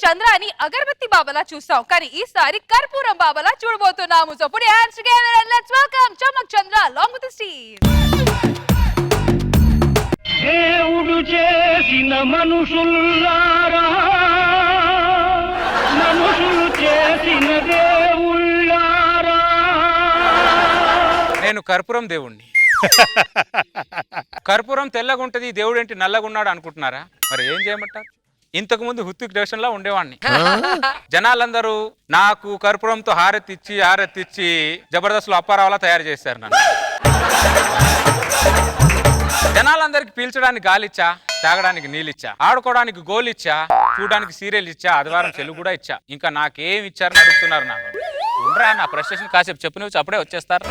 చంద్రాని అగరబత్తి బాబాలా చూసాం, కానీ ఈసారి కర్పూరం బాబాలా చూడబోతున్నాము. So put your hands together and let's welcome Chammak Chandra along with his team. దేవుడు చేసిన మనుషుల్లారా, మనుషులు చేసిన దేవుళ్ళారా. నేను కర్పూరం దేవుణ్ణి. కర్పూరం తెల్లగుంటది, దేవుడు ఏంటి నల్లగున్నాడు అనుకుంటున్నారా? మరి ఏం చేయమంటారు? ఇంతకు ముందు హృతిక్ రోషన్ లా ఉండేవాడిని. జనాలందరూ నాకు కర్పూరంతో హారతిచ్చి జబర్దస్త్ అప్పారావులా తయారు చేశారు నన్ను. జనాలందరికి పీల్చడానికి గాలిచ్చా, తాగడానికి నీళ్ళిచ్చా, ఆడుకోవడానికి గోల్ ఇచ్చా, చూడడానికి సీరియల్ ఇచ్చా, ఆదివారం చెల్లు కూడా ఇచ్చా. ఇంకా నాకేం ఇచ్చారని అడుగుతున్నారు. నాకు ఉండరా, నా ప్రశ్న కాసేపు చెప్పనివచ్చు, అప్పుడే వచ్చేస్తారు.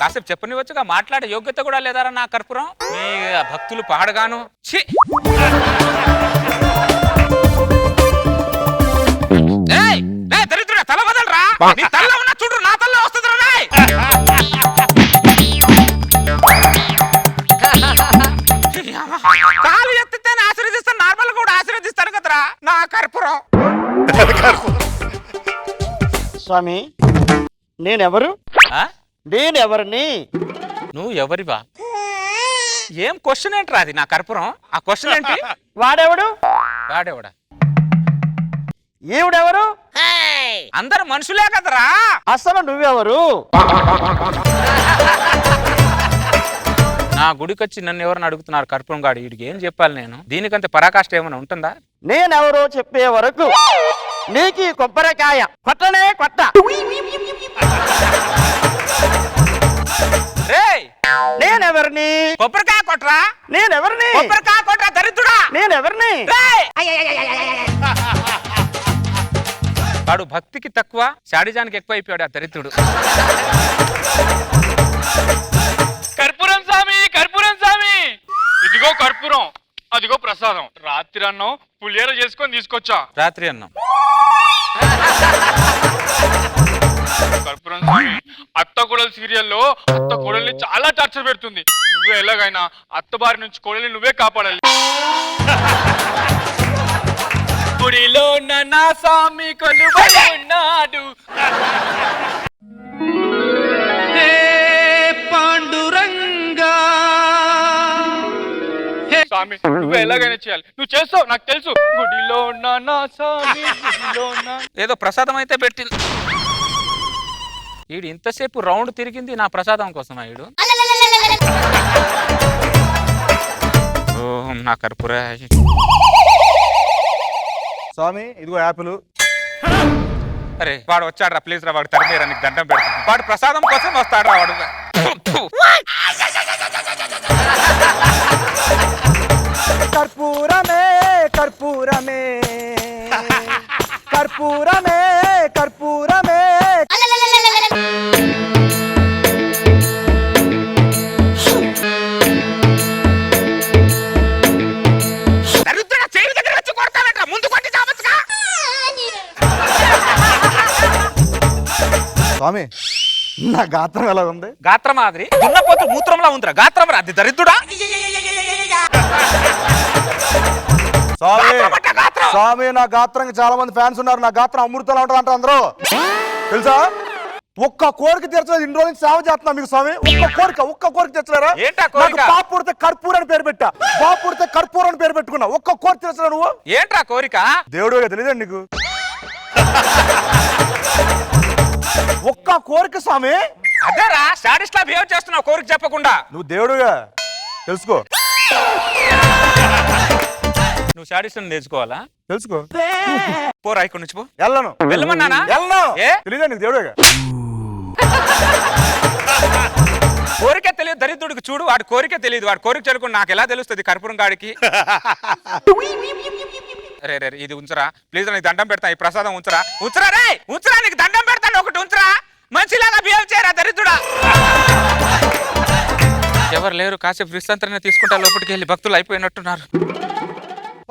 కాసేపు చెప్పనివచ్చుగా, మాట్లాడే యోగ్యత కూడా లేదారా నా కర్పూరం? మీ భక్తులు పాడగాను. ఛీ, దరిద్రుడా, తల వదలరా. నీ తల్ల ఉన్నా చూడు, నా తల్ల వస్తుందిరా. కాలు ఎత్తితే ఆశీర్వదిస్తాను, నార్మల్ కూడా ఆశీర్వదిస్తాను కదరా నా కర్పూరం. స్వామి, నేనెవరు? నేనెవరిని? నువ్వు ఎవరివా? ఏం క్వశ్చన్ ఏంట్రా అది? నా కర్పూరం ఆ క్వశ్చన్ ఏంటి? వాడెవడు? వాడేవాడా? ఈవిడెవరు? అందరు మనుషులే కదరా. అసలు నువ్వెవరు? నా గుడికొచ్చి నన్ను ఎవరిని అడుగుతున్నారు కర్పూరం గాడు? వీడికి ఏం చెప్పాలి నేను? దీనికంటే పరాకాష్ట ఏమైనా ఉంటుందా? నేనెవరో చెప్పే వరకు నీకు కొబ్బరికాయ కొట్టనే కొట్ట. నేనెవరిని? కొబ్బరికాయ కొట్రా. నేనెవరిని? కొబ్బరికాయ కొట్రా దరిద్రుడా. నేనెవరిని? వాడు భక్తికి తక్కువ, శాడిజానికి ఎక్కువ అయిపోయాడు ఆ దరిద్రుడు. కర్పూరం స్వామి, కర్పూరం స్వామి, ఇదిగో కర్పూరం, అదిగో ప్రసాదం. రాత్రి అన్నం పులిహోర చేసుకొని తీసుకొచ్చా. రాత్రి అన్నం. కర్పూరం స్వామి, అత్త కోడలు సీరియల్లో అత్త కోడల్ని చాలా టార్చర్ పెడుతుంది. నువ్వే ఎలాగైనా అత్త బారి నుంచి కోడల్ని నువ్వే కాపాడాలి. గుడిలో నా స్వామి కొలువై ఉన్నాడు. పాండురంగా స్వామి, నువ్వు ఎలాగైనా చేయాలి. నువ్వు చేస్తావు, నాకు తెలుసు. గుడిలో నా స్వామి, గుడిలో ఏదో ప్రసాదం అయితే పెట్టింది. ఈడు ఇంతసేపు రౌండ్ తిరిగింది నా ప్రసాదం కోసం. ఈడు ఓం నా కర్పూర. స్వామి, ఇదిగో యాపిల్. అరే వాడు వచ్చాడు రా, ప్లీజ్ రా, వాడు తరిమేరా, నీకు దండం పెడతాను. వాడు ప్రసాదం కోసం వస్తాడు రా వాడు. కర్పూరమే కర్పూరమే కర్పూరమే కర్పూరమే. దరిద్రుడా, చేయి దగ్గర వచ్చి కొడతానంట, ముందు కొట్టి చావచ్చుగా. స్వామి, నా గాత్రం ఎలా ఉంది? గాత్రం మాదిరి దున్నపోతు మూత్రంలా ఉందిరా. గాత్రం రా అది దరిద్రుడా. స్వామి, స్వామి, నా గాత్రానికి చాలా మంది ఫ్యాన్స్ ఉన్నారు. నా గాత్రం అమృతంలా ఉంటుంది అంటారు అందరూ, తెలుసా? ఒక్క కోరిక తీర్చలేదు. ఇన్ని రోజులు సేవ చేస్తున్నా మీకు స్వామి. ఒక్క కోరిక తీర్చలేరా? ఏంటా కోరిక? పాప పుడితే కర్పూర్ అని పేరు పెట్టా. పాప పుడితే కర్పూర్ అని పేరు పెట్టుకున్నా. ఒక్క కోరిక తీర్చలే నువ్వు? ఏంట్రా కోరిక? దేవుడు తెలియదండి నీకు? ఒక్క కోరిక స్వామి. అదేరా స్టాడిస్ట్ లా బిహేవ్ చేస్తున్నావు కోరిక చెప్పకుండా. నువ్వు దేవుడుగా తెలుసుకో. నువ్వు స్టాడిస్ట్ నేర్చుకోవాలా? తెలుసుకో. పోరా ఇక్కడ నుంచి పో. వెళ్ళను. వెళ్ళమన్నానా? వెళ్ళను. ఏ తెలియదా నీకు దేవుడుగా? కోరిక తెలియదు దరిద్రుడికి. చూడు, వాడి కోరిక తెలియదు. వాడి కోరిక చెరుకుని నాకు ఎలా తెలుస్తుంది కర్పూరం గాడికి? రే రే, ఇది ఉంచరా ప్లీజ్, నీకు దండం పెడతా. ఈ ప్రసాదం ఉంచరా, ఉంచరా రే, ఉంచరా, నీకు దండం పెడతాను. ఒకటి ఉంచరా, మంచిలాగా బిహేవ్ చేయరా దరిద్రుడా. ఎవరు లేరు, కాసేపు విశ్రాంతిని తీసుకుంటా. లోపలికి వెళ్ళి భక్తులు అయిపోయినట్టున్నారు.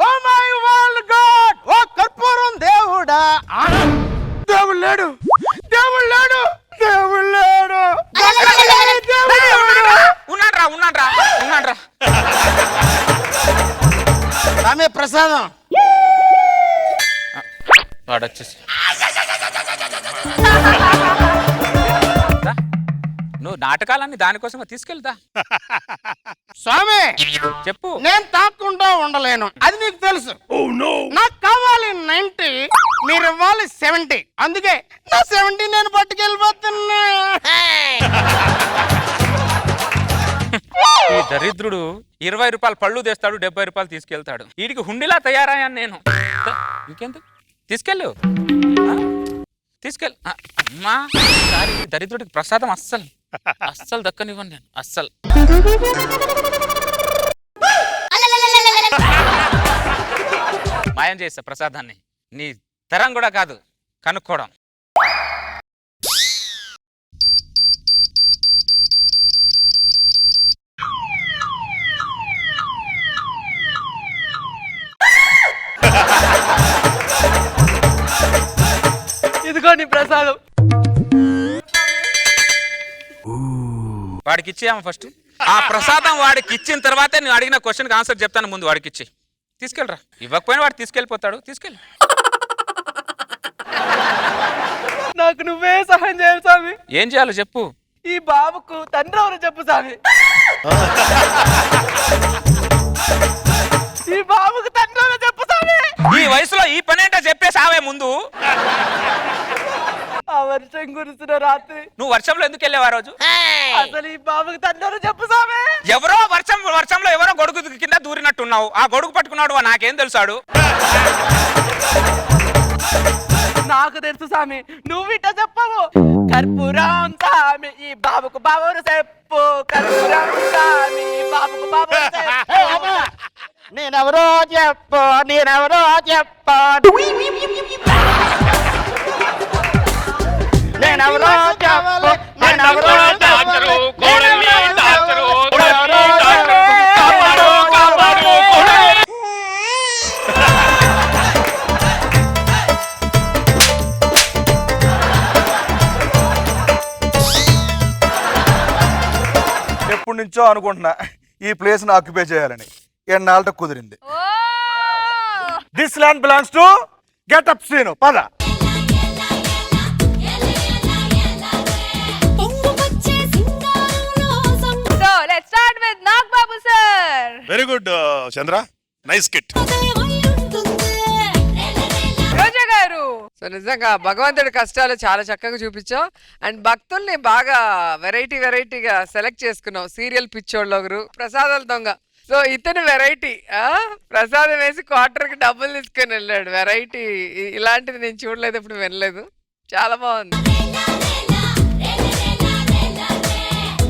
ఓ మై వరల్డ్ గాడ్, ఓ కర్పూరం దేవుడా. దేవుడు లేడు, దేవుడు లేడు, దేవుడు లేడు. ఉన్నాడ్రా. ఆమె ప్రసాదం ప్రసాదం. వాడు వచ్చేసి నువ్వు నాటకాలన్నీ దానికోసం తీసుకెళ్తా. స్వామి చెప్పు. నేను తాక్కుండా ఉండలేను, అది నీకు తెలుసు. నాకు కావాలి 90, మీరు ఇవ్వాలి 70. అందుకే నా 70 నేను పట్టుకెళ్ళిపోతున్నా. ఈ దరిద్రుడు 20 రూపాయలు పళ్ళు తెస్తాడు, 70 రూపాయలు తీసుకెళ్తాడు. వీడికి హుండిలా తయారయ్యాను నేను. ఇంకెందుకు తీసుకెళ్ళు, తీసుకెళ్ళు. అమ్మా సారీ, దరిద్రుడికి ప్రసాదం అస్సలు దక్కనివ్వను నేను, అస్సలు. మాయం చేస్తా ప్రసాదాన్ని. నీ తరం కూడా కాదు కనుక్కోవడం. ఇదిగో నీ ప్రసాదం. వాడికి ఇచ్చేయమ్మ ఫస్ట్. ఆ ప్రసాదం వాడికి ఇచ్చిన తర్వాతే నేను అడిగిన క్వశ్చన్కి ఆన్సర్ చెప్తాను. ముందు వాడికి ఇచ్చి తీసుకెళ్ళరా. ఇవ్వకపోయినా వాడు తీసుకెళ్ళిపోతాడు, తీసుకెళ్ళి. నాకు నువ్వే సహాయం చేయాలి స్వామి. ఏం చేయాలో చెప్పు. ఈ బాబుకు తండ్రి ఎవరు చెప్పు స్వామి. ఈ బాబుకు తండ్రి ఎవరు చెప్పు స్వామి. ఈ వయసులో ఈ పని ఏంటో చెప్పేసి ఆవే ముందు. ఆ వర్షం కురుస్తున్న రాత్రి నువ్వు వర్షంలో ఎందుకు వెళ్ళావు ఆ రోజు? అసలు ఈ బాబుకు తండ్రి ఎవరు చెప్పు స్వామి. ఎవరో వర్షంలో ఎవరో గొడుగు కింద దూరినట్టున్నావు. ఆ గొడుగు పట్టుకున్నాడు నాకేం తెలుసాడు. నాకు తెలుసు స్వామి, నువ్వు ఇట్ట చెప్పవు. కర్పూరం స్వామి ఈ బాబుకు బాబురు చెప్పు. కర్పూరం స్వామి ఈ బాబుకు బాబురు చెప్పు. నేనెవరో చెప్పు, నేనెవరో చెప్పు. నేనెవరో చెప్పు, నేనెవరో దాచరు, చెప్పు. కోడల్ని దాచరు, కోడల్ని దాచరు, కాపాడు, కాపాడు, కోడల్ని. ఎప్పటి నుంచో అనుకుంటున్నా ఈ ప్లేస్ ని ఆక్యుపై చేయాలని. ఎన్నాళ్ళతో కుదిరింది. Oh this land belongs to get up Seenu. పద. So let's start with Naga Babu sir. Very good Chandra, nice kit. Roja garu. So నిజంగా భగవంతుడి కష్టాలు చాలా చక్కగా చూపించావు. అండ్ భక్తుల్ని బాగా వెరైటీగా సెలెక్ట్ చేసుకున్నావు. సీరియల్ పిచ్చోళ్ళు ఒకరు, ప్రసాదాల దొంగ. సో ఇతను వెరైటీ, ప్రసాదం వేసి క్వార్టర్కి డబ్బులు తీసుకొని వెళ్ళాడు. వెరైటీ, ఇలాంటిది నేను చూడలేదు, ఇప్పుడు వినలేదు. చాలా బాగుంది.